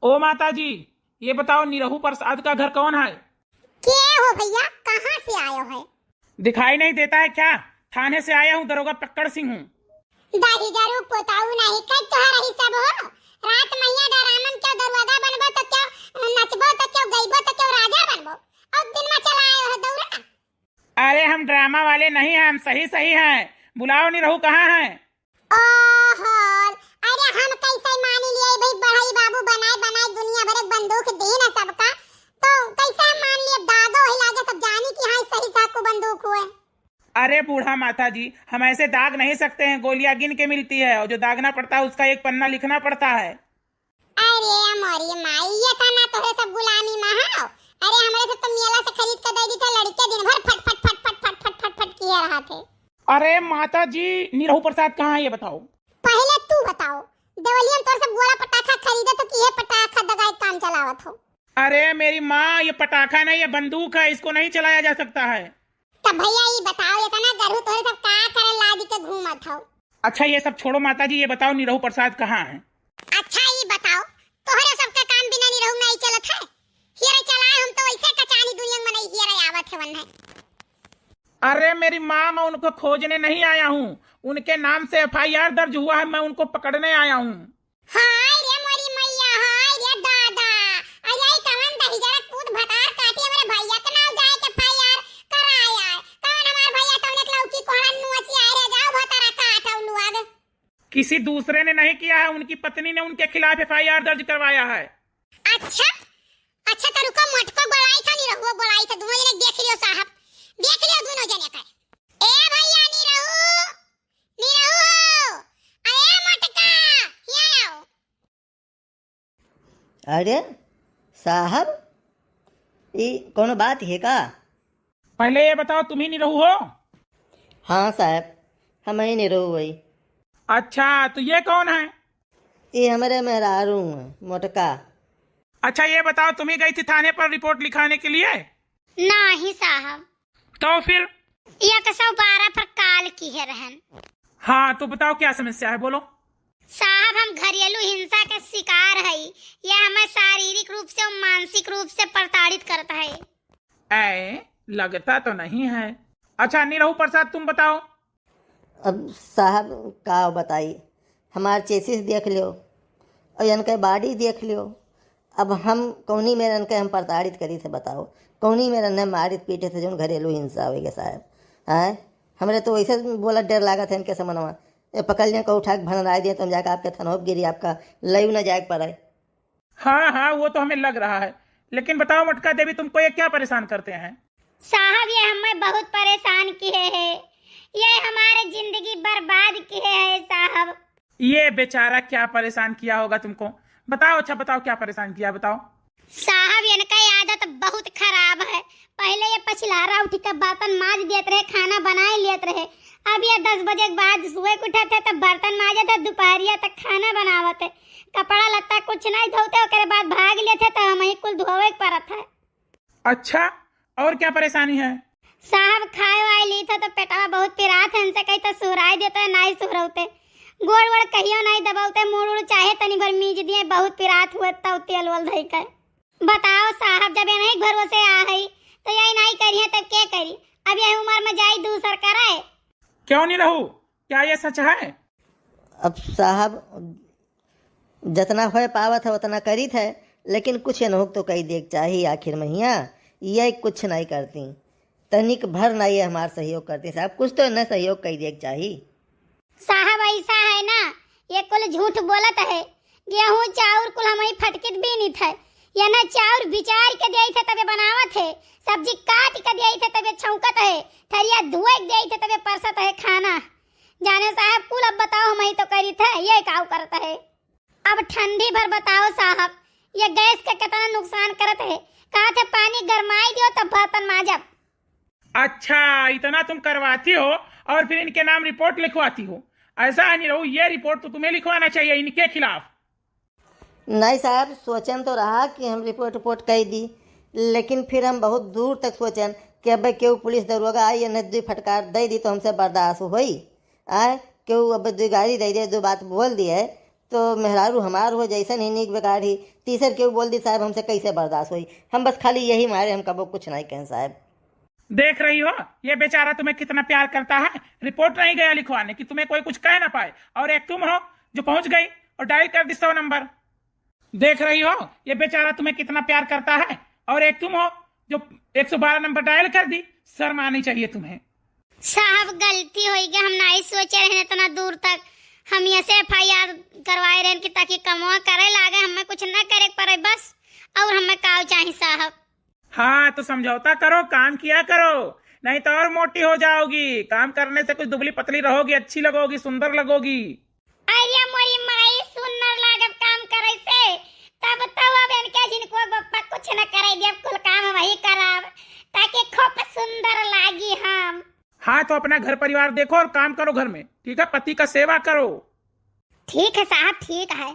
ओ माता जी, ये बताओ निरहू प्रसाद का घर कौन है? क्या हो भैया, कहाँ से आयो है? दिखाई नहीं देता है क्या? थाने से आया हूँ, दरोगा पक्कड़ सिंह हूँ। दादी जरूर पोताऊ नहीं कई तोहरा ही सब हो। रात मैया डरामन क्यों दरवाजा बनबो तो क्यों नचबो तो क्यों गईबो तो क्यों राजा बनबो, और दिन में चला आयो है दौरा। अरे हम ड्रामा वाले नहीं हैं, हम सही सही हैं। बुलाओ निरहू कहाँ है? ओहो, अरे हम कैसे मान लिए भाई, बड़ाई बाबू बनाए बनाए दुनिया भर एक बंदूक दी ना सबका, तो कैसे हम मान लिए? दागो ही लागे सब जानी कि हाँ सही साकू बंदूक हुए। अरे बूढ़ा माता जी, हम ऐसे दाग नहीं सकते हैं, गोलियां गिन के मिलती है और जो दागना पड़ता है उसका एक पन्ना लिखना पड़ता है। अरे हमारी माई, ये था ना तो सब गुलामी में हो। अरे हमारे से तो मेला से खरीद के दे दी था, लड़के दिन भर फट फट फट फट फट फट फट फट किए रहा थे। अरे माता जी, निरहू प्रसाद कहाँ है ये बताओ। पहले तू बताओ, देवलियन तोर से गोला पटाखा खरीदे तो किए पटाखा दगाई काम चलावत हो? अरे मेरी माँ, ये पटाखा नहीं, ये बंदूक है, इसको नहीं चलाया जा सकता है। तब भैया ये बताओ, ये ना गरहु तोरे सब का करे लादी के घूमत हो? अच्छा ये सब छोड़ो माता जी, ये बताओ निरहू प्रसाद कहाँ है? अच्छा ये बताओ, तोहरे सबका काम बिना निरहु नहीं चलत है? हियरे चलाए हम तो ऐसे कचानी दुनिया में नहीं हियरे आवत है वन्ने। अरे मेरी माँ, मैं उनको खोजने नहीं आया हूँ, उनके नाम से FIR दर्ज हुआ है, मैं उनको पकड़ने आया हूँ। हाय रे मोरी मैया, हाय रे दादा, अरे कवन दही जरा कूद भटार काटी मेरे भैया के नाम जाए के FIR कराया। कवन हमार भैया तवने के लौकी कोहड़ा नुची आए रे, जाओ भतारा काटौ लुआग। किसी दूसरे ने नहीं किया है, उनकी पत्नी ने उनके खिलाफ FIR दर्ज करवाया है। अच्छा अच्छा, तो रुको, मटको बड़ाई था निरहुआ बड़ाई था, दोनों जने देख लियो साहब, देख लियो दोनों जने कर। ए भैया निरहु, निरहु, अरे मटका ये आओ। अरे साहब, ये कौन बात है का? पहले ये बताओ, तुम ही निरहू हो? हाँ साहब, हम ही नहीं रहू वही। अच्छा, तो ये कौन है? ये हमारे मेहरारू हैं, मोटका। अच्छा ये बताओ, तुम ही गई थी थाने पर रिपोर्ट लिखाने के लिए? नहीं साहब, तो फिर? 112 पर काल की है रहन। हाँ तो बताओ क्या समस्या है, बोलो। साहब हम घरेलू हिंसा के शिकार है, यह हमें शारीरिक रूप से और मानसिक रूप से प्रताड़ित करता है। लगता तो नहीं है। अच्छा निरहू प्रसाद तुम बताओ। अब साहब का बताई, हमार चेसिस देख लियो और इनके बॉडी देख लियो। अब हम कौनी में इनके हम प्रताड़ित करी थे बताओ, कौनी में इन्हें मारित पीटे थे जो घरेलू हिंसा होगी साहब। हैं हमरे तो वैसे बोला डर लगा था इनके समनवा, ये पकड़ लिया को उठा के भनराई दिए, तुम जाकर आपके थनोप गिरी, आपका लयू न जाए पर। हाँ हाँ वो तो हमें लग रहा है, लेकिन बताओ मटका देवी, तुमको ये क्या परेशान करते हैं? साहब ये हमें बहुत परेशान किए है, ये हमारे जिंदगी बर्बाद किए है साहब। ये बेचारा क्या परेशान किया होगा तुमको, बताओ। अच्छा बताओ क्या परेशान किया, बताओ। साहब इनका आदत बहुत खराब है, पहले ये पछलारा उठ के बर्तन माज देते रहे, खाना बनाए लेते रहे। अब ये 10 बजे के बाद सुबह को उठते थे तब बर्तन माजे थे, दोपहरिया तक खाना बनावते, कपड़ा लत्ता कुछ नहीं धोते, उसके बाद भाग लेते तो हम ही कुल धोवे पड़त है। अच्छा और क्या परेशानी है? साहब खाए वाए ली था तो पेटवा बहुत पिरात है, इनसे कहीं तो सुहराई देते नहीं सुहरौते, गोड़ वोड़ कहियो नहीं दबावते, मुड़ उड़ चाहे तनी भर मीज दिए, बहुत पिरात हुए तो तेल वल धई के। बताओ साहब, जब ये नहीं भरोसे आ है तो यही नहीं करिए तब क्या करी? अब ये उम्र में जाई दूसर कराए। क्यों नहीं रहू, क्या ये सच है? अब साहब जितना हो पावत है उतना करी थे, लेकिन कुछ अनहोक तो कही देख चाहिए आखिर मैया, ये कुछ नहीं करती, तनिक भर नहीं है हमारा सहयोग करती साहब, कुछ तो न सहयोग कही देख चाहिए। साहब ऐसा है ना, ये कुल झूठ बोलत है, गेहूं चाउर कुल हम ही फटकित भी नहीं थे, ये ना चाउर बिचार के दिए थे तबे बनावत है, सब्जी काट के दिए थे तबे छौंकत है, थरिया धुए के दिए थे तबे परसत है खाना। जाने साहब कुल अब बताओ हम ही तो करी थे, ये काऊ करता है। अब ठंडी भर बताओ साहब, ये गैस का कितना नुकसान करत है, कहा थे पानी गरमाई दियो तब बर्तन माजब। अच्छा इतना तुम करवाती हो और फिर इनके नाम रिपोर्ट लिखवाती हो, ऐसा है नहीं रहू, ये रिपोर्ट तो तुम्हें लिखवाना चाहिए इनके खिलाफ। नहीं साहब, सोचन तो रहा कि हम रिपोर्ट कह दी, लेकिन फिर हम बहुत दूर तक सोचन कि अब क्यों पुलिस दरोगा आई न दो फटकार दे दी तो हमसे बर्दाश्त हुई। आए क्यों अब दो गाड़ी दे दे, दो बात बोल दी है तो मेहरारू हमार हो जैसन ही नीक बेकार ही तीसर क्यों बोल दी साहब हमसे कैसे बर्दाश्त हुई। हम बस खाली यही मारे, हम कबो कुछ नहीं कहें साहब। देख रही हो ये बेचारा तुम्हें कितना प्यार करता है, रिपोर्ट नहीं गया लिखवाने कि तुम्हें कोई कुछ कह ना पाए, और एक तुम हो जो पहुंच गई और डायल कर दी 100 नंबर। देख रही हो ये बेचारा तुम्हें कितना प्यार करता है, और एक तुम हो जो 112 नंबर डायल कर दी। शर्म आनी चाहिए तुम्हें। साहब गलती हो गई, हम नहीं सोचे रहे इतना दूर तक। हम ऐसे FIR करवाए रहे कि ताकि कमवा करे लागे, हमें कुछ न करे पड़े बस। और हमें काव चाहिए साहब। हाँ तो समझौता करो, काम किया करो, नहीं तो और मोटी हो जाओगी। काम करने से कुछ दुबली पतली रहोगी, अच्छी लगोगी, सुंदर लगोगी। अरे मोरी माई सुंदर लागब काम करे से, तब अब इनके जिनको बप्पा कुछ न करे दे, कुल काम वही कराब ताकि खूब सुंदर लागी हम। हाँ तो अपना घर परिवार देखो और काम करो घर में, ठीक है? पति का सेवा करो। ठीक है साहब, ठीक है।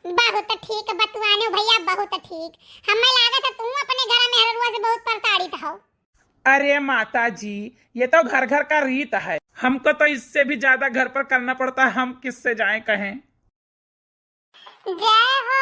बहुत ठीक बतवाने भैया, बहुत ठीक। हमें लागत है तुम अपने घर में हररुआ से बहुत प्रताड़ित हो। अरे माता जी, ये तो घर घर का रीत है, हमको तो इससे भी ज्यादा घर पर करना पड़ता है, हम किससे जाएं कहें। जय हो